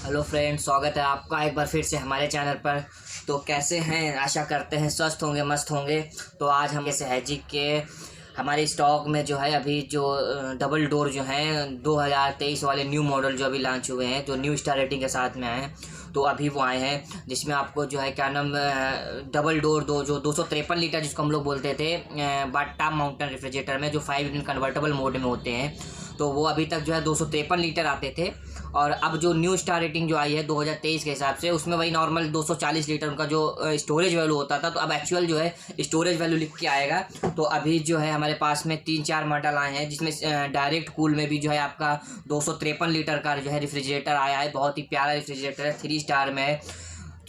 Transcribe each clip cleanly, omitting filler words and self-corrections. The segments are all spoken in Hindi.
हेलो फ्रेंड्स, स्वागत है आपका एक बार फिर से हमारे चैनल पर। तो कैसे हैं? आशा करते हैं स्वस्थ होंगे, मस्त होंगे। तो आज हम कैसे है जी के हमारे स्टॉक में जो है अभी जो डबल डोर जो हैं 2023 वाले न्यू मॉडल जो अभी लॉन्च हुए हैं, जो न्यू स्टार रेटिंग के साथ में आए हैं, तो अभी वो आए हैं जिसमें आपको जो है क्या नाम डबल डोर जो 253 लीटर जिसको हम लोग बोलते थे बाटा माउंटेन रेफ्रिजरेटर में, जो 5 इंजन कन्वर्टेबल मोड में होते हैं, तो वो अभी तक जो है 253 लीटर आते थे। और अब जो न्यू स्टार रेटिंग जो आई है 2023 के हिसाब से, उसमें वही नॉर्मल 240 लीटर उनका जो स्टोरेज वैल्यू होता था, तो अब एक्चुअल जो है स्टोरेज वैल्यू लिख के आएगा। तो अभी जो है हमारे पास में 3-4 मॉडल आए हैं, जिसमें डायरेक्ट कूल में भी जो है आपका 253 लीटर का जो है रेफ्रिजरेटर आया है। बहुत ही प्यारा रेफ्रिजरेटर है, 3 स्टार में है।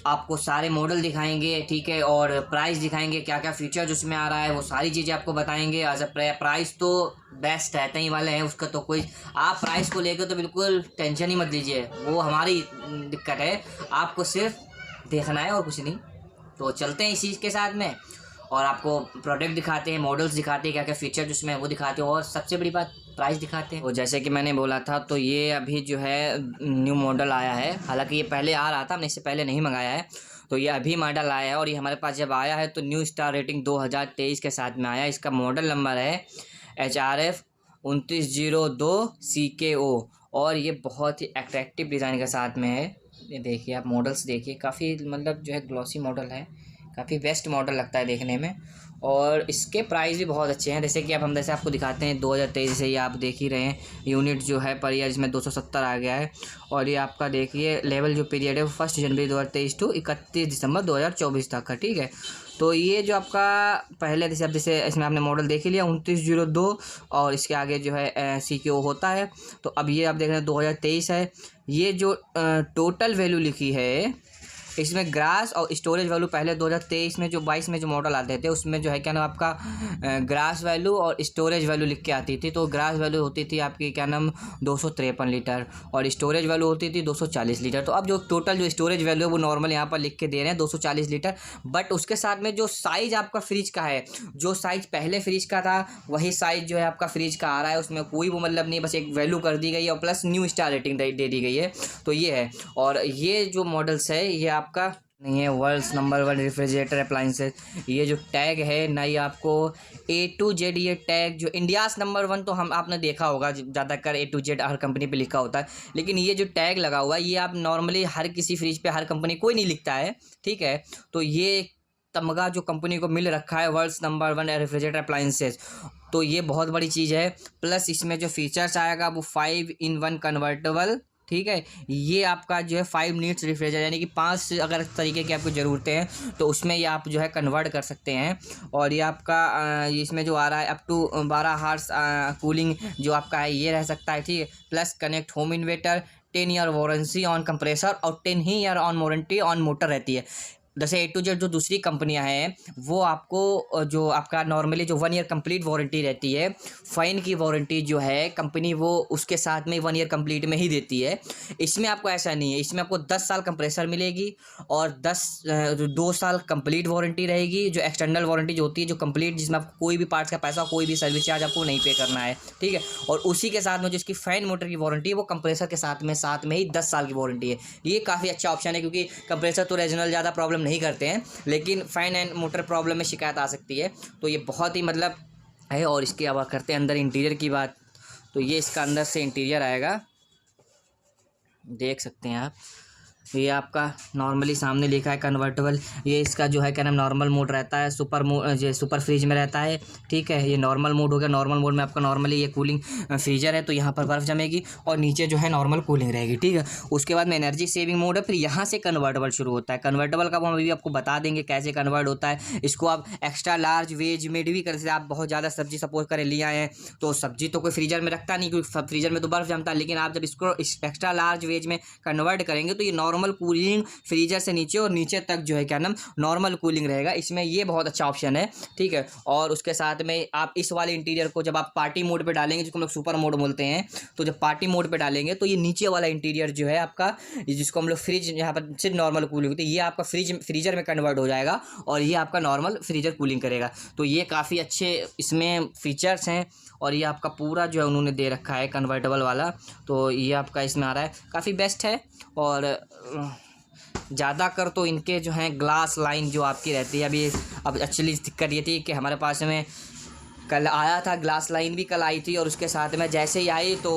आपको सारे मॉडल दिखाएंगे, ठीक है, और प्राइस दिखाएंगे, क्या क्या फीचर्स उसमें आ रहा है, वो सारी चीज़ें आपको बताएंगे। एज अ प्राइस तो बेस्ट रहते ही वाले हैं, उसका तो कोई, आप प्राइस को लेकर तो बिल्कुल टेंशन ही मत लीजिए, वो हमारी दिक्कत है, आपको सिर्फ देखना है और कुछ नहीं। तो चलते हैं इस चीज़ के साथ में और आपको प्रोडक्ट दिखाते हैं, मॉडल्स दिखाते हैं, क्या क्या फीचर उसमें वो दिखाते हैं, और सबसे बड़ी बात प्राइस दिखाते हैं। और जैसे कि मैंने बोला था, तो ये अभी जो है न्यू मॉडल आया है। हालांकि ये पहले आ रहा था, हमने इससे पहले नहीं मंगाया है, तो ये अभी मॉडल आया है। और ये हमारे पास जब आया है तो न्यू स्टार रेटिंग 2023 के साथ में आया। इसका मॉडल नंबर है HRF 2902 CKO, और ये बहुत ही अट्रैक्टिव डिज़ाइन के साथ में है। ये देखिए, आप मॉडल्स देखिए, काफ़ी मतलब जो है ग्लॉसी मॉडल है, काफ़ी बेस्ट मॉडल लगता है देखने में। और इसके प्राइस भी बहुत अच्छे हैं, जैसे कि अब हम जैसे आपको दिखाते हैं 2023 से, ये आप देख ही रहे हैं यूनिट जो है पर ईयर इसमें 270 आ गया है। और ये आपका देखिए लेवल जो पीरियड है वो 1 जनवरी 2023 टू 31 दिसंबर 2024 तक का, ठीक है। तो ये जो आपका पहले जैसे इसमें आपने मॉडल देख ही लिया 2902, और इसके आगे जो है CKO होता है। तो अब ये आप देख रहे हैं 2023 है। ये जो टोटल वैल्यू लिखी है इसमें ग्रास और स्टोरेज वैल्यू, पहले 2023 में जो 22 में जो मॉडल आते थे उसमें जो है क्या नाम आपका ग्रास वैल्यू और स्टोरेज वैल्यू लिख के आती थी। तो ग्रास वैल्यू होती थी आपकी क्या नाम 253 लीटर, और स्टोरेज वैल्यू होती थी 240 लीटर। तो अब जो टोटल जो स्टोरेज वैल्यू है वो नॉर्मल यहाँ पर लिख के दे रहे हैं 240 लीटर। बट उसके साथ में जो साइज़ आपका फ्रिज का है, जो साइज़ पहले फ्रिज का था वही साइज़ जो है आपका फ्रिज का आ रहा है। उसमें कोई वो मतलब नहीं, बस एक वैल्यू कर दी गई है और प्लस न्यू स्टार रेटिंग दे दी गई है। तो ये है, और ये जो मॉडल्स है ये आपका नहीं है वर्ल्ड्स नंबर 1 रेफ्रिजरेटर अप्लाइंसेस। ये जो टैग है ना, ये आपको A to Z, ये टैग जो इंडियाज़ नंबर 1, तो हम आपने देखा होगा ज़्यादातर A to Z her company पे लिखा होता है, लेकिन ये जो टैग लगा हुआ है ये आप नॉर्मली हर किसी फ्रिज पे हर कंपनी कोई नहीं लिखता है, ठीक है। तो ये तमगा जो कंपनी को मिल रखा है वर्ल्ड्स नंबर 1 रेफ्रिजरेटर अप्लाइंसेस, तो ये बहुत बड़ी चीज़ है। प्लस इसमें जो फीचर्स आएगा वो 5 in 1 कन्वर्टेबल, ठीक है। ये आपका जो है 5 मिनट्स रेफ्रिजरेटर, यानी कि 5 अगर तरीके की आपको ज़रूरतें हैं तो उसमें ये आप जो है कन्वर्ट कर सकते हैं। और ये आपका इसमें जो आ रहा है अप टू 12 हार्स कूलिंग जो आपका है ये रह सकता है, ठीक है। Plus connect home inverter, 10 year warranty on compressor और 10 ही year on warranty on motor रहती है। जैसे A to Z जो दूसरी कंपनियां हैं वो आपको जो आपका नॉर्मली जो 1 ईयर कंप्लीट वारंटी रहती है, फ़ाइन की वारंटी जो है कंपनी वो उसके साथ में 1 ईयर कंप्लीट में ही देती है। इसमें आपको ऐसा नहीं है, इसमें आपको 10 साल कंप्रेसर मिलेगी और 2 साल कंप्लीट वारंटी रहेगी। जो एक्सटर्नल वारंटी जो होती है, जो कंप्लीट, जिसमें आपको कोई भी पार्ट्स का पैसा, कोई भी सर्विस चार्ज आपको नहीं पे करना है, ठीक है। और उसी के साथ में जो इसकी फ़ैन मोटर की वारंटी है वो कंप्रेसर के साथ में ही 10 साल की वारंटी है। ये काफ़ी अच्छा ऑप्शन है, क्योंकि कंप्रेसर तो रीजनल ज़्यादा प्रॉब्लम नहीं करते हैं, लेकिन फैन एंड मोटर प्रॉब्लम में शिकायत आ सकती है। तो ये बहुत ही मतलब है। और इसके अब करते हैं अंदर इंटीरियर की बात। तो ये इसका अंदर से इंटीरियर आएगा, देख सकते हैं आप। ये आपका नॉर्मली सामने लिखा है कन्वर्टेबल। ये इसका जो है क्या नाम नॉर्मल मोड रहता है, सुपर फ्रीज में रहता है, ठीक है। ये नॉर्मल मोड हो गया। नॉर्मल मोड में आपका नॉर्मली ये कूलिंग फ्रीजर है, तो यहाँ पर बर्फ़ जमेगी और नीचे जो है नॉर्मल कूलिंग रहेगी, ठीक है। उसके बाद में एनर्जी सेविंग मोड है, फिर यहाँ से कन्वर्टेबल शुरू होता है। कन्वर्टेबल का हम अभी आपको बता देंगे कैसे कन्वर्ट होता है। इसको आप एक्स्ट्रा लार्ज वेज में भी कर सकते हैं। आप बहुत ज़्यादा सब्जी सपोज करें ले आए हैं, तो सब्जी तो कोई फ्रीजर में रखता नहीं, क्योंकि फ्रीजर में तो बर्फ़ जमता है, लेकिन आप जब इसको एक्स्ट्रा लार्ज वेज में कन्वर्ट करेंगे तो ये नॉर्मल नॉर्मल कूलिंग फ्रीजर से नीचे और नीचे तक जो है क्या नाम नॉर्मल कूलिंग रहेगा। इसमें ये बहुत अच्छा ऑप्शन है, ठीक है। और उसके साथ में आप इस वाले इंटीरियर को जब आप पार्टी मोड पे डालेंगे, जिसको हम लोग सुपर मोड बोलते हैं, तो जब पार्टी मोड पे डालेंगे तो ये नीचे वाला इंटीरियर जो है आपका, जिसको हम लोग फ्रिज यहाँ पर सिर्फ नॉर्मल कूलिंग होती है, ये आपका फ्रीजर में कन्वर्ट हो जाएगा और ये आपका नॉर्मल फ्रीजर कूलिंग करेगा। तो ये काफ़ी अच्छे इसमें फीचर्स हैं और ये आपका पूरा जो है उन्होंने दे रखा है कन्वर्टेबल वाला, तो ये आपका इसमें आ रहा है, काफ़ी बेस्ट है। और ज़्यादा कर तो इनके जो हैं ग्लास लाइन जो आपकी रहती है, अभी अब एक्चुअली दिक्कत ये थी कि हमारे पास में कल आया था, ग्लास लाइन भी कल आई थी और उसके साथ में जैसे ही आई तो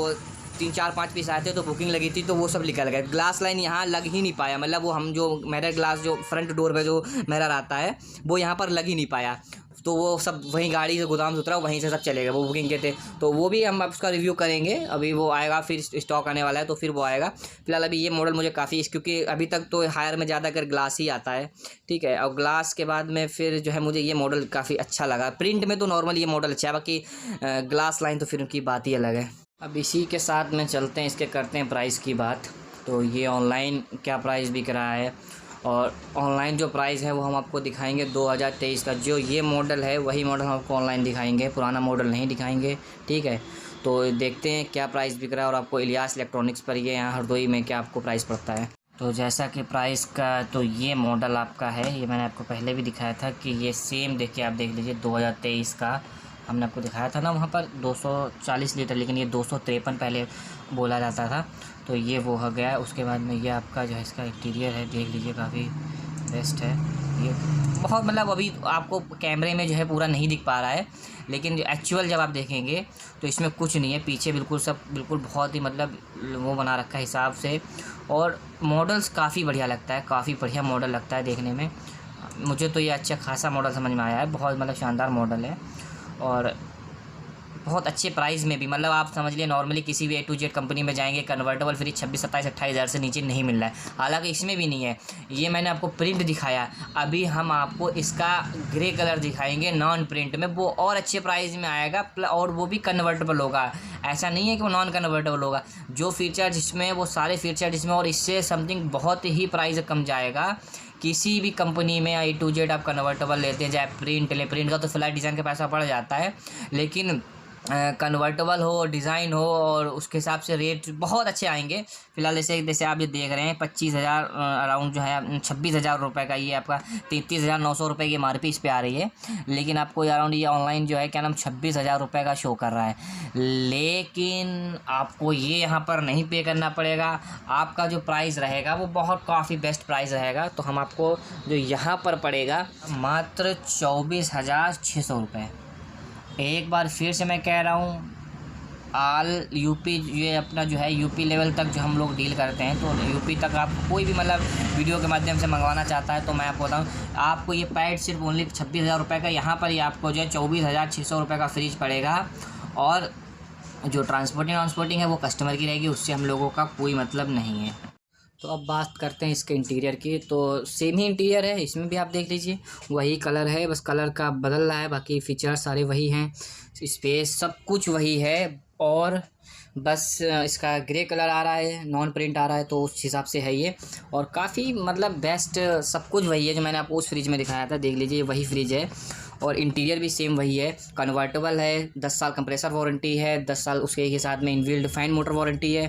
3-4-5 पीस आए थे तो बुकिंग लगी थी तो वो सब निकल गए। ग्लास लाइन यहाँ लग ही नहीं पाया, मतलब वो हम जो मिरर ग्लास जो फ्रंट डोर पे जो मिरर आता है वो यहाँ पर लग ही नहीं पाया, तो वो सब वहीं गाड़ी से गोदाम से उतरा, वहीं से सब चले गए, वो बुकिंग के थे। तो वो भी हम उसका रिव्यू करेंगे, अभी वो आएगा, फिर स्टॉक आने वाला है तो फिर वो आएगा। फिलहाल अभी ये मॉडल मुझे काफ़ी, क्योंकि अभी तक तो हायर में ज़्यादातर ग्लास ही आता है, ठीक है। और ग्लास के बाद में फिर जो है मुझे ये मॉडल काफ़ी अच्छा लगा। प्रिंट में तो नॉर्मल ये मॉडल अच्छा है, बाकी ग्लास लाइन तो फिर उनकी बात ही अलग है। अब इसी के साथ में चलते हैं, इसके करते हैं प्राइस की बात। तो ये ऑनलाइन क्या प्राइस बिक रहा है और ऑनलाइन जो प्राइस है वो हम आपको दिखाएंगे 2023 का। जो ये मॉडल है वही मॉडल हम आपको ऑनलाइन दिखाएंगे, पुराना मॉडल नहीं दिखाएंगे, ठीक है। तो देखते हैं क्या प्राइस बिक रहा है और आपको इलियास इलेक्ट्रॉनिक्स पर ये यहाँ हरदोई में क्या आपको प्राइस पड़ता है। तो जैसा कि प्राइस का, तो ये मॉडल आपका है, ये मैंने आपको पहले भी दिखाया था कि ये सेम देखिए, आप देख लीजिए 2023 का हमने आपको दिखाया था ना वहाँ पर 240 लीटर, लेकिन ये 253 पहले बोला जाता था, तो ये वो हो गया। उसके बाद में ये आपका जो है इसका इंटीरियर है, देख लीजिए काफ़ी बेस्ट है ये, बहुत मतलब अभी आपको कैमरे में जो है पूरा नहीं दिख पा रहा है, लेकिन जो एक्चुअल जब आप देखेंगे तो इसमें कुछ नहीं है, पीछे बिल्कुल सब बिल्कुल बहुत ही मतलब वो बना रखा है हिसाब से। और मॉडल्स काफ़ी बढ़िया लगता है, काफ़ी बढ़िया मॉडल लगता है देखने में, मुझे तो ये अच्छा खासा मॉडल समझ में आया है, बहुत मतलब शानदार मॉडल है और बहुत अच्छे प्राइस में भी। मतलब आप समझ लिए नॉर्मली किसी भी A to Z कंपनी में जाएंगे, कन्वर्टेबल फ्रिज 26, 27, 28 हज़ार से नीचे नहीं मिल रहा है, हालांकि इसमें भी नहीं है। ये मैंने आपको प्रिंट दिखाया, अभी हम आपको इसका ग्रे कलर दिखाएंगे नॉन प्रिंट में, वो और अच्छे प्राइस में आएगा और वो भी कन्वर्टेबल होगा। ऐसा नहीं है कि वो नॉन कन्वर्टेबल होगा, जो फीचर जिसमें वो सारे फीचर जिसमें, और इससे समथिंग बहुत ही प्राइस कम जाएगा। किसी भी कंपनी में A to Z आप कन्वर्टेबल लेते हैं, चाहे प्रिंट ले, प्रिंट का तो फिलहाल डिज़ाइन का पैसा पड़ जाता है, लेकिन कन्वर्टेबल हो, डिज़ाइन हो और उसके हिसाब से रेट बहुत अच्छे आएंगे। फिलहाल जैसे आप ये देख रहे हैं 25,000 अराउंड जो है 26,000 रुपये का, ये आपका 33,900 रुपये की MRP इस पर आ रही है, लेकिन आपको अराउंड ये ऑनलाइन जो है क्या नाम 26,000 रुपये का शो कर रहा है। लेकिन आपको ये यहाँ पर नहीं पे करना पड़ेगा, आपका जो प्राइस रहेगा वो बहुत काफ़ी बेस्ट प्राइस रहेगा। तो हम आपको जो यहाँ पर पड़ेगा मात्र 24,600 रुपये। एक बार फिर से मैं कह रहा हूँ, ऑल यूपी, ये अपना जो है यूपी लेवल तक जो हम लोग डील करते हैं, तो यूपी तक आप कोई भी मतलब वीडियो के माध्यम से मंगवाना चाहता है तो मैं आपको बताऊँ, आपको ये पैड सिर्फ ओनली 26,000 रुपये का, यहाँ पर ही आपको जो है 24,600 रुपये का फ्रिज पड़ेगा। और जो ट्रांसपोर्टिंग है वो कस्टमर की रहेगी, उससे हम लोगों का कोई मतलब नहीं है। तो अब बात करते हैं इसके इंटीरियर की। तो सेम ही इंटीरियर है, इसमें भी आप देख लीजिए वही कलर है, बस कलर का बदल रहा है, बाकी फीचर्स सारे वही हैं, स्पेस सब कुछ वही है, और बस इसका ग्रे कलर आ रहा है, नॉन प्रिंट आ रहा है, तो उस हिसाब से है ये। और काफ़ी मतलब बेस्ट, सब कुछ वही है जो मैंने आपको उस फ्रिज में दिखाया था, देख लीजिए वही फ्रिज है। और इंटीरियर भी सेम वही है, कन्वर्टेबल है, 10 साल कंप्रेसर वारंटी है, 10 साल उसके के साथ में इनबिल्ट फैन मोटर वारंटी है,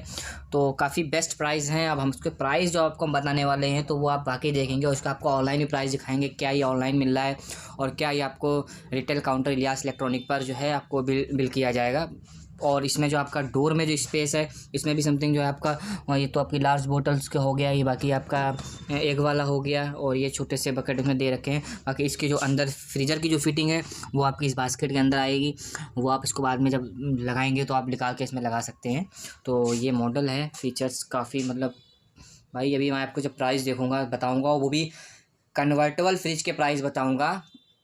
तो काफ़ी बेस्ट प्राइस हैं। अब हम उसके प्राइस जो आपको हम बताने वाले हैं तो वो आप बाकी देखेंगे, और उसका आपको ऑनलाइन भी प्राइस दिखाएंगे, क्या ये ऑनलाइन मिल रहा है और क्या ये आपको रिटेल काउंटर इलियास इलेक्ट्रॉनिक पर जो है आपको बिल किया जाएगा। और इसमें जो आपका डोर में जो स्पेस है, इसमें भी समथिंग जो है आपका, ये तो आपकी लार्ज बोटल्स का हो गया, ये बाकी आपका एग वाला हो गया, और ये छोटे से बकेट में दे रखे हैं। बाकी इसके जो अंदर फ्रीजर की जो फिटिंग है वो आपकी इस बास्केट के अंदर आएगी, वो आप इसको बाद में जब लगाएंगे तो आप निकाल के इसमें लगा सकते हैं। तो ये मॉडल है, फीचर्स काफ़ी मतलब भाई, अभी मैं आपको जब प्राइस देखूँगा बताऊँगा, वो भी कन्वर्टेबल फ्रिज के प्राइस बताऊँगा।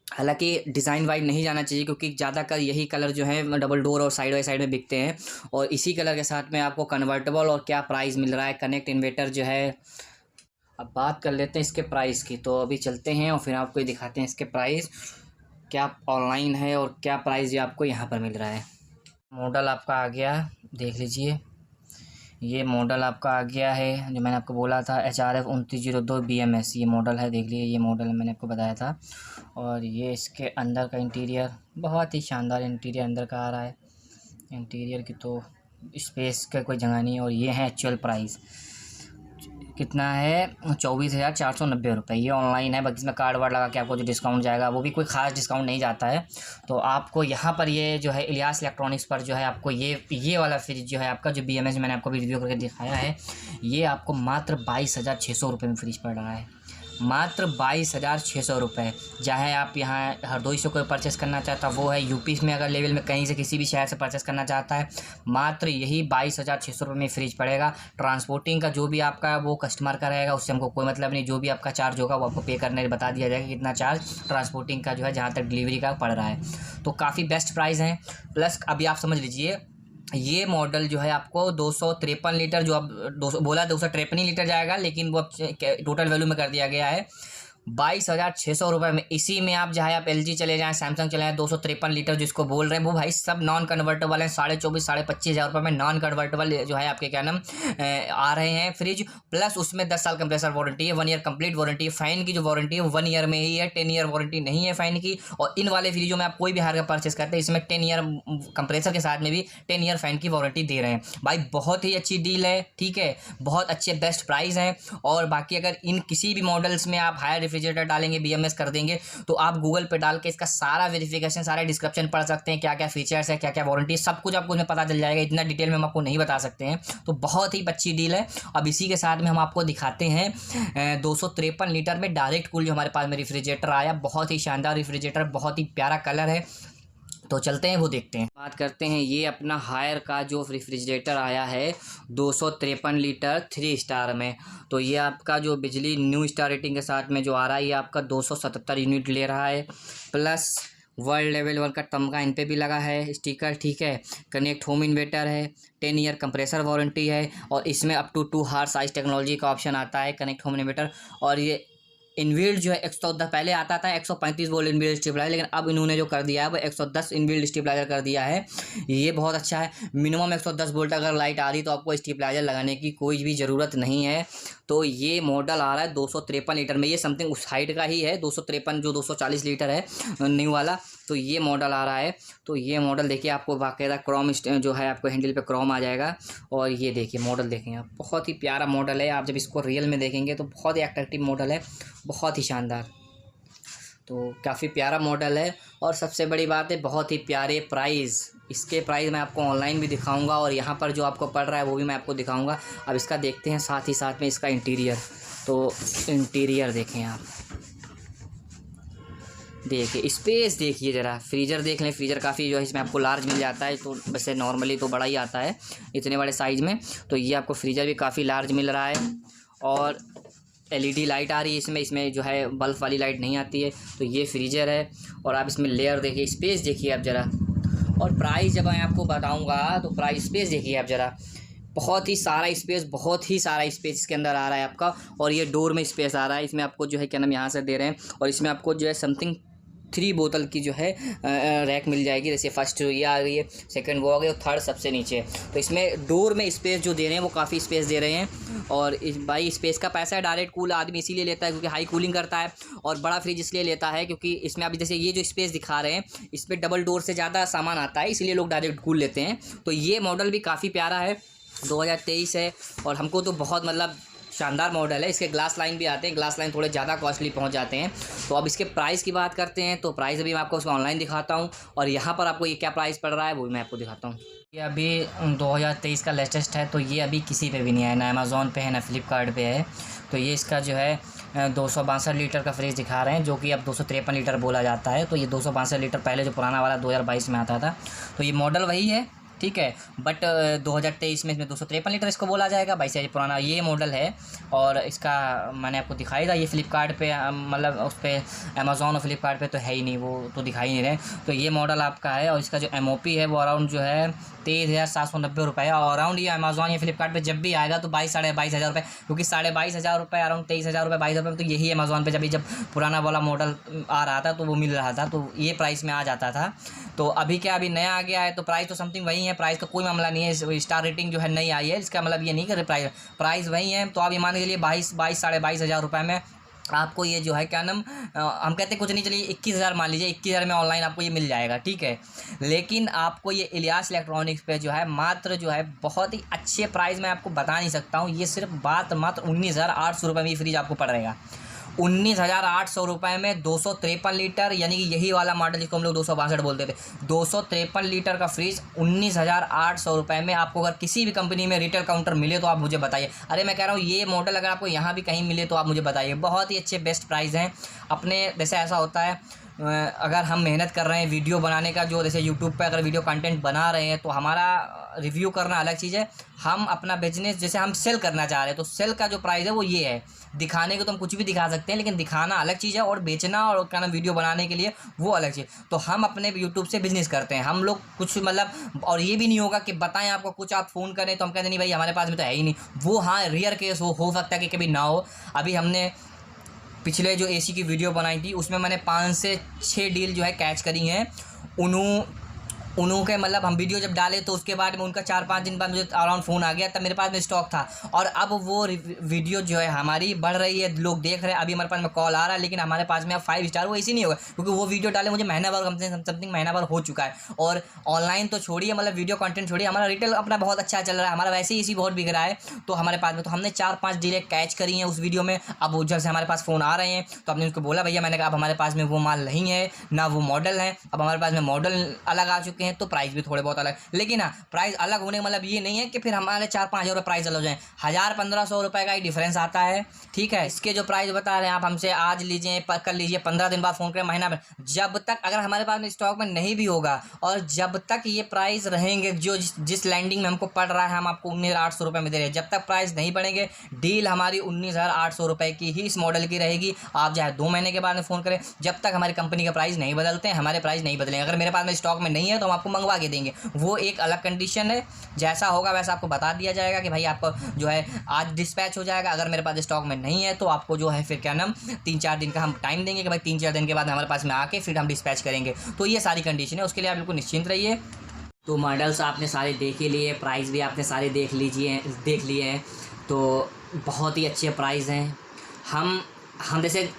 हालांकि डिज़ाइन वाइज नहीं जाना चाहिए, क्योंकि ज़्यादातर यही कलर जो है डबल डोर और साइड बाई साइड में बिकते हैं, और इसी कलर के साथ में आपको कन्वर्टेबल और क्या प्राइस मिल रहा है, कनेक्ट इन्वर्टर जो है। अब बात कर लेते हैं इसके प्राइस की, तो अभी चलते हैं और फिर आपको दिखाते हैं इसके प्राइस क्या ऑनलाइन है और क्या प्राइस आपको यहाँ पर मिल रहा है। मॉडल आपका आ गया, देख लीजिए, ये मॉडल आपका आ गया है जो मैंने आपको बोला था, HRF 2902 BMS ये मॉडल है। देख लीजिए, ये मॉडल मैंने आपको बताया था। और ये इसके अंदर का इंटीरियर बहुत ही शानदार इंटीरियर अंदर का आ रहा है। इंटीरियर की तो स्पेस का कोई जगह नहीं है। और ये है एक्चुअल प्राइस कितना है, 24,490 रुपये। ये ऑनलाइन है, बाकी इसमें कार्ड वार्ड लगा के आपको जो डिस्काउंट जाएगा वो भी कोई ख़ास डिस्काउंट नहीं जाता है। तो आपको यहाँ पर ये जो है इलियास इलेक्ट्रॉनिक्स पर जो है आपको ये वाला फ्रिज जो है आपका जो BMS मैंने आपको रिव्यू करके दिखाया है, ये आपको मात्र 22,600 रुपये में फ्रिज पड़ रहा है। मात्र 22,600 रुपये। चाहे आप यहाँ हरदोई से कोई परचेस करना चाहता वो है, यूपी में अगर लेवल में कहीं से किसी भी शहर से परचेस करना चाहता है, मात्र यही 22,600 रुपये में फ्रिज पड़ेगा। ट्रांसपोर्टिंग का जो भी आपका वो कस्टमर का रहेगा उससे हमको कोई मतलब नहीं। जो भी आपका चार्ज होगा वो आपको पे करने बता दिया जाएगा कितना चार्ज ट्रांसपोर्टिंग का जो है जहाँ तक डिलीवरी का पड़ रहा है। तो काफ़ी बेस्ट प्राइस है। प्लस अभी आप समझ लीजिए ये मॉडल जो है आपको 253 लीटर, जो अब 200 बोला 253 ही लीटर जाएगा, लेकिन वो अब टोटल वैल्यू में कर दिया गया है 22,600 रुपये में। इसी में आप चाहे आप LG चले जाएँ, सैमसंग चले जाएँ, 253 लीटर जिसको बोल रहे हैं वो भाई सब नॉन कन्वर्टेबल हैं। 24,000 साढ़े 25,000 रुपये में नॉन कन्वर्टेबल जो है आपके क्या नाम आ रहे हैं फ्रिज। प्लस उसमें 10 साल कंप्रेसर वारंटी है, 1 ईयर कंप्लीट वारंटी है। फ़ैन की जो वारंटी है वो 1 ईयर में ही है, 10 ईयर वारंटी नहीं है फ़ैन की। और इन वाले फ्रिजों में आप कोई भी हार का परचेस करते हैं इसमें 10 ईयर कंप्रेसर के साथ में भी 10 ईयर फ़ैन की वारंटी दे रहे हैं। भाई बहुत ही अच्छी डील है, ठीक है, बहुत अच्छे बेस्ट प्राइस हैं। और बाकी अगर इन किसी भी मॉडल्स में आप हायर रेफ्रिजरेटर डालेंगे, BMS कर देंगे, तो आप गूगल पे डाल के इसका सारा वेरिफिकेशन, सारा डिस्क्रिप्शन पढ़ सकते हैं, क्या क्या फीचर्स है, क्या क्या वारंटी, सब कुछ आपको उसमें पता चल जाएगा। इतना डिटेल में हम आपको नहीं बता सकते हैं। तो बहुत ही अच्छी डील है। अब इसी के साथ में हम आपको दिखाते हैं 253 लीटर में डायरेक्ट कूल जो हमारे पास में रेफ्रिजरेटर आया। बहुत ही शानदार रेफ्रिजरेटर, बहुत ही प्यारा कलर है। तो चलते हैं वो देखते हैं। बात करते हैं ये अपना हायर का जो रेफ्रिजरेटर आया है 253 लीटर 3 स्टार में। तो ये आपका जो बिजली न्यू स्टार रेटिंग के साथ में जो आ रहा है, ये आपका 277 यूनिट ले रहा है। प्लस वर्ल्ड लेवल 1 का तमगा इन पे भी लगा है स्टिकर, ठीक है। कनेक्ट होम इन्वर्टर है, 10 ईयर कंप्रेसर वारंटी है। और इसमें up to 2 horse size technology का ऑप्शन आता है कनेक्ट होम इन्वर्टर। और ये इनबिल्ट जो है 110, पहले आता था 135 वोल्ट इनबिल्ट स्टेबलाइजर, लेकिन अब इन्होंने जो कर दिया है वो 110 इनबिल्ट स्टेबलाइजर कर दिया है। ये बहुत अच्छा है। मिनिमम 110 वोल्ट अगर लाइट आ रही तो आपको स्टेबलाइजर लगाने की कोई भी ज़रूरत नहीं है। तो ये मॉडल आ रहा है 253 लीटर में। ये समथिंग उस हाइट का ही है, 253 जो 240 लीटर है न्यू वाला, तो ये मॉडल आ रहा है। तो ये मॉडल देखिए आपको बाकायदा क्रोम जो है आपको हैंडल पे क्रोम आ जाएगा। और ये देखिए मॉडल देखें आप, बहुत ही प्यारा मॉडल है। आप जब इसको रियल में देखेंगे तो बहुत ही अट्रैक्टिव मॉडल है, बहुत ही शानदार। तो काफ़ी प्यारा मॉडल है। और सबसे बड़ी बात है बहुत ही प्यारे प्राइस। इसके प्राइस मैं आपको ऑनलाइन भी दिखाऊंगा और यहाँ पर जो आपको पड़ रहा है वो भी मैं आपको दिखाऊंगा। अब इसका देखते हैं साथ ही साथ में इसका इंटीरियर। तो इंटीरियर देखें आप, देखिए स्पेस देखिए ज़रा, फ्रीज़र देख लें। फ्रीज़र काफ़ी जो है इसमें आपको लार्ज मिल जाता है, तो वैसे नॉर्मली तो बड़ा ही आता है इतने बड़े साइज़ में। तो ये आपको फ्रीज़र भी काफ़ी लार्ज मिल रहा है। और LED लाइट आ रही है इसमें जो है बल्ब वाली लाइट नहीं आती है। तो ये फ्रीज़र है। और आप इसमें लेयर देखिए, स्पेस देखिए आप ज़रा। और प्राइस जब मैं आपको बताऊंगा तो प्राइस स्पेस देखिए आप ज़रा, बहुत ही सारा स्पेस, बहुत ही सारा स्पेस इसके अंदर आ रहा है आपका। और ये डोर में स्पेस आ रहा है। इसमें आपको जो है क्या नाम यहाँ से दे रहे हैं। और इसमें आपको जो है समथिंग 3 बोतल की जो है रैक मिल जाएगी। जैसे फर्स्ट ये आ रही है, सेकंड वो आ गई और थर्ड सबसे नीचे। तो इसमें डोर में स्पेस जो दे रहे हैं वो काफ़ी स्पेस दे रहे हैं। और इस भाई स्पेस का पैसा है। डायरेक्ट कूल आदमी इसीलिए लेता है क्योंकि हाई कूलिंग करता है। और बड़ा फ्रिज इसलिए लेता है क्योंकि इसमें अभी जैसे ये जो स्पेस दिखा रहे हैं इसमें डबल डोर से ज़्यादा सामान आता है, इसलिए लोग डायरेक्ट कूल लेते हैं। तो ये मॉडल भी काफ़ी प्यारा है, 2023 है। और हमको तो बहुत मतलब शानदार मॉडल है। इसके ग्लास लाइन भी आते हैं, ग्लास लाइन थोड़े ज़्यादा कॉस्टली पहुंच जाते हैं। तो अब इसके प्राइस की बात करते हैं। तो प्राइस अभी मैं आपको उसको ऑनलाइन दिखाता हूं। और यहाँ पर आपको ये क्या प्राइस पड़ रहा है वो भी मैं आपको दिखाता हूँ। ये अभी 2023 का लेटेस्ट है। तो ये अभी किसी पे भी नहीं है, ना अमेज़ॉन पे है ना फ्लिपकार्ट पे है। तो ये इसका जो है 262 लीटर का फ्रिज दिखा रहे हैं, जो कि अब 253 लीटर बोला जाता है। तो ये 262 लीटर पहले जो पुराना वाला 2022 में आता था। तो ये मॉडल वही है, ठीक है। बट 2023 में इसमें 253 लीटर इसको बोला जाएगा। 22 पुराना ये मॉडल है। और इसका मैंने आपको दिखाई था, ये फ्लिपकार्ट पे मतलब उस पर अमेज़ॉन और फ्लिपकार्ट पे तो है ही नहीं, वो तो दिखाई नहीं रहे। तो ये मॉडल आपका है। और इसका जो MOP है वो अराउंड जो है 23,790 रुपये। और अराउंड ये अमेज़ॉन या फ्लिपकार्ट पे जब भी आएगा तो 22,000 रुपये, क्योंकि 22,500 रुपये अराउंड 23,000 रुपये 22,000 रुपये। तो यही अमेज़ॉन पे जब पुराना वाला मॉडल आ रहा था तो वो मिल रहा था, तो ये प्राइस में आ जाता था। तो अभी क्या, अभी नया आ गया है तो प्राइस तो समथिंग वही है। है, प्राइस का कोई मामला नहीं है। स्टार रेटिंग जो है नहीं आई है, इसका मतलब ये नहीं कि प्राइस वही है। तो आप ये मान के चलिए 22 साढ़े 22,000 रुपये में आपको ये जो है क्या नाम, हम कहते हैं कुछ नहीं, चलिए 21,000 मान लीजिए, 21,000 में ऑनलाइन आपको ये मिल जाएगा, ठीक है। लेकिन आपको ये इलियास इलेक्ट्रॉनिक्स पे जो है मात्र जो है बहुत ही अच्छे प्राइस में आपको बता नहीं सकता हूँ, ये सिर्फ मात्र 19,800 रुपये में ये फ्रिज आपको पड़ रहेगा। 19,800 रुपये में 253 लीटर, यानी कि यही वाला मॉडल जिसको हम लोग 262 बोलते थे, 253 लीटर का फ्रिज 19,800 रुपये में आपको अगर किसी भी कंपनी में रिटेल काउंटर मिले तो आप मुझे बताइए। अरे मैं कह रहा हूँ ये मॉडल अगर आपको यहाँ भी कहीं मिले तो आप मुझे बताइए। बहुत ही अच्छे बेस्ट प्राइस हैं अपने। जैसे ऐसा होता है अगर हम मेहनत कर रहे हैं वीडियो बनाने का, जो जैसे यूट्यूब पे अगर वीडियो कंटेंट बना रहे हैं तो हमारा रिव्यू करना अलग चीज़ है। हम अपना बिजनेस जैसे हम सेल करना चाह रहे हैं तो सेल का जो प्राइस है वो ये है। दिखाने को तो हम कुछ भी दिखा सकते हैं, लेकिन दिखाना अलग चीज़ है और बेचना और क्या नाम वीडियो बनाने के लिए वो अलग चीज़। तो हम अपने यूट्यूब से बिजनेस करते हैं हम लोग कुछ मतलब, और ये भी नहीं होगा कि बताएं आपको कुछ, आप फ़ोन करें तो हम कहते नहीं भाई हमारे पास में तो है ही नहीं। वो हाँ रेयर केस हो सकता है कि कभी ना हो। अभी हमने पिछले जो एसी की वीडियो बनाई थी उसमें मैंने 5 से 6 डील जो है कैच करी हैं। उन्हों के मतलब हम वीडियो जब डाले तो उसके बाद में उनका 4-5 दिन बाद मुझे अराउंड फ़ोन आ गया, तब मेरे पास में स्टॉक था। और अब वो वीडियो जो है हमारी बढ़ रही है, लोग देख रहे हैं। अभी हमारे पास में कॉल आ रहा है, लेकिन हमारे पास में अब 5 स्टार वो इसी नहीं होगा, क्योंकि वो वीडियो डाले मुझे महीना भर समथिंग महीना भर हो चुका है। और ऑनलाइन तो छोड़िए, मतलब वीडियो कंटेंट छोड़िए, हमारा रिटेल अपना बहुत अच्छा चल रहा है, हमारा वैसे ही इसी बहुत बिक रहा है। तो हमारे पास में तो हमने 4-5 डीलें कैच करी हैं उस वीडियो में। अब जब से हमारे पास फ़ोन आ रहे हैं तो हमने उसको बोला भैया, मैंने कहा अब हमारे पास में वो माल नहीं है ना वो मॉडल है, अब हमारे पास में मॉडल अलग आ चुके हैं तो प्राइस भी थोड़े बहुत अलग। लेकिन हाँ प्राइस अलग होने का मतलब ये नहीं है कि फिर हमारे 4-5 हज़ार प्राइस अलग हो जाए। 1,000-1,500 रुपये का ही डिफरेंस आता है, ठीक है। इसके जो प्राइस बता रहे हैं आप हमसे आज लीजिए, कल लीजिए, 15 दिन बाद फ़ोन करें, महीना में, जब तक अगर हमारे पास में स्टॉक में नहीं भी होगा और जब तक ये प्राइस रहेंगे जो जिस लैंडिंग में हमको पड़ रहा है, हम आपको 19,800 रुपये में दे रहे हैं, जब तक प्राइस नहीं बढ़ेंगे डील हमारी 19,800 रुपये की ही इस मॉडल की रहेगी। आप चाहे 2 महीने के बाद में फ़ोन करें, जब तक हमारी कंपनी का प्राइस नहीं बदलते हैं हमारे प्राइस नहीं बदलेंगे। अगर मेरे पास में स्टॉक में नहीं है तो हम आपको मंगवा के देंगे, वो एक अलग कंडीशन है। जैसा होगा वैसा आपको बता दिया जाएगा कि भाई आपको जो है आज डिस्पैच हो जाएगा। अगर मेरे पास स्टॉक में नहीं है तो आपको जो है फिर क्या नाम 3-4 दिन का हम टाइम देंगे कि भाई 3-4 दिन के बाद हमारे पास में आके फिर हम डिस्पैच करेंगे। तो ये सारी कंडीशन है, उसके लिए आप बिल्कुल निश्चिंत रहिए। तो मॉडल्स आपने सारे देख ही लिए, प्राइस भी आपने सारे देख लिए हैं। तो बहुत ही अच्छे प्राइस हैं। हम जैसे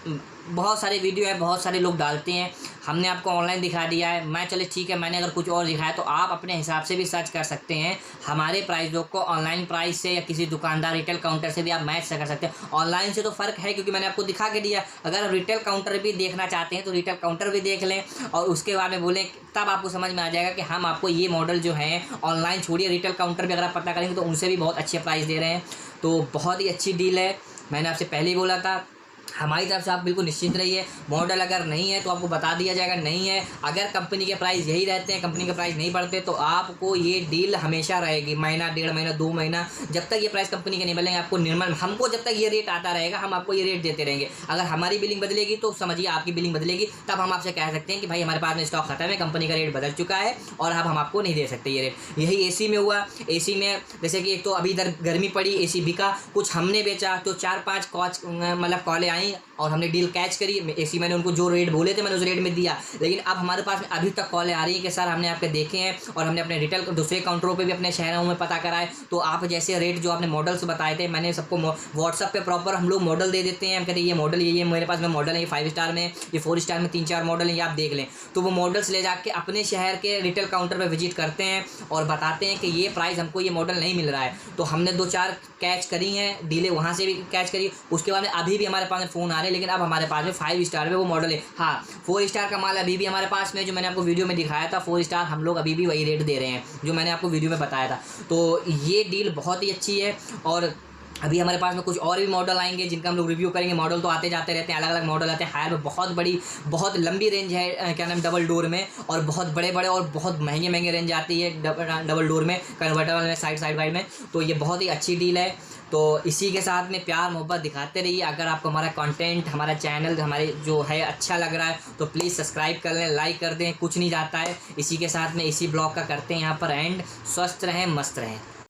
बहुत सारे वीडियो है, बहुत सारे लोग डालते हैं, हमने आपको ऑनलाइन दिखा दिया है। मैं चले ठीक है, मैंने अगर कुछ और दिखाया तो आप अपने हिसाब से भी सर्च कर सकते हैं हमारे प्राइसों को ऑनलाइन प्राइस से, या किसी दुकानदार रिटेल काउंटर से भी आप मैच कर सकते हैं। ऑनलाइन से तो फ़र्क है क्योंकि मैंने आपको दिखा के दिया। अगर आप रिटेल काउंटर भी देखना चाहते हैं तो रिटेल काउंटर भी देख लें और उसके बाद में बोलें, तब आपको समझ में आ जाएगा कि हम आपको ये मॉडल जो है ऑनलाइन छोड़िए, रिटेल काउंटर भी अगर आप पता करेंगे तो उनसे भी बहुत अच्छे प्राइस दे रहे हैं। तो बहुत ही अच्छी डील है, मैंने आपसे पहले ही बोला था। हमारी तरफ से आप बिल्कुल निश्चिंत रहिए। मॉडल अगर नहीं है तो आपको बता दिया जाएगा नहीं है। अगर कंपनी के प्राइस यही रहते हैं, कंपनी के प्राइस नहीं बढ़ते, तो आपको ये डील हमेशा रहेगी, महीना, 1.5 महीना, 2 महीना, जब तक ये प्राइस कंपनी के नहीं बदलेंगे आपको निर्मल, हमको जब तक ये रेट आता रहेगा हम आपको ये रेट देते रहेंगे। अगर हमारी बिलिंग बदलेगी तो समझिए आपकी बिलिंग बदलेगी, तब हम आपसे कह सकते हैं कि भाई हमारे पास में स्टॉक खत्म है, कंपनी का रेट बदल चुका है और अब हम आपको नहीं दे सकते ये रेट। यही एसी में हुआ। एसी में जैसे कि एक तो अभी इधर गर्मी पड़ी, एसी बिका, कुछ हमने बेचा तो 4-5 मतलब कॉलें आई और हमने डील कैच करी। एसी मैंने उनको जो रेट बोले थे मैंने उस रेट में दिया, लेकिन अब हमारे पास में अभी तक कॉलें आ रही है कि सर हमने आपके देखे हैं और हमने अपने रिटेल दूसरे काउंटरों पे भी अपने शहरों में पता कराए, तो आप जैसे रेट जो आपने मॉडल्स बताए थे मैंने सबको व्हाट्सअप पे प्रॉपर हम लोग मॉडल दे देते हैं। हम कहते हैं ये मॉडल, ये मेरे पास में मॉडल है, ये 5 स्टार में, ये 4 स्टार में 3-4 मॉडल हैं, ये आप देख लें। तो वो मॉडल्स ले जाके अपने शहर के रिटेल काउंटर पर विजिट करते हैं और बताते हैं कि ये प्राइस हमको ये मॉडल नहीं मिल रहा है। तो हमने 2-4 कैच करी हैं डीलें, वहाँ से भी कैच करी। उसके बाद में अभी भी हमारे पास में फ़ोन आ रहे हैं, लेकिन अब हमारे पास में 5 स्टार में वो मॉडल है। हाँ 4 स्टार का माल अभी भी हमारे पास में, जो मैंने आपको वीडियो में दिखाया था 4 स्टार, हम लोग अभी भी वही रेट दे रहे हैं जो मैंने आपको वीडियो में बताया था। तो ये डील बहुत ही अच्छी है। और अभी हमारे पास में कुछ और भी मॉडल आएंगे जिनका हम लोग रिव्यू करेंगे। मॉडल तो आते जाते रहते हैं, अलग अलग मॉडल आते हैं। हायर में बहुत बड़ी, बहुत लंबी रेंज है क्या नाम डबल डोर में, और बहुत बड़े बड़े और बहुत महंगे रेंज आती है डबल डोर में, कन्वर्टेबल में, साइड वाइड में। तो ये बहुत ही अच्छी डील है। तो इसी के साथ में प्यार मोहब्बत दिखाते रहिए। अगर आपको हमारा कंटेंट, हमारा चैनल हमारे जो है अच्छा लग रहा है तो प्लीज़ सब्सक्राइब कर लें, लाइक कर दें, कुछ नहीं जाता है। इसी के साथ में इसी ब्लॉग का करते हैं यहाँ पर एंड। स्वस्थ रहें, मस्त रहें।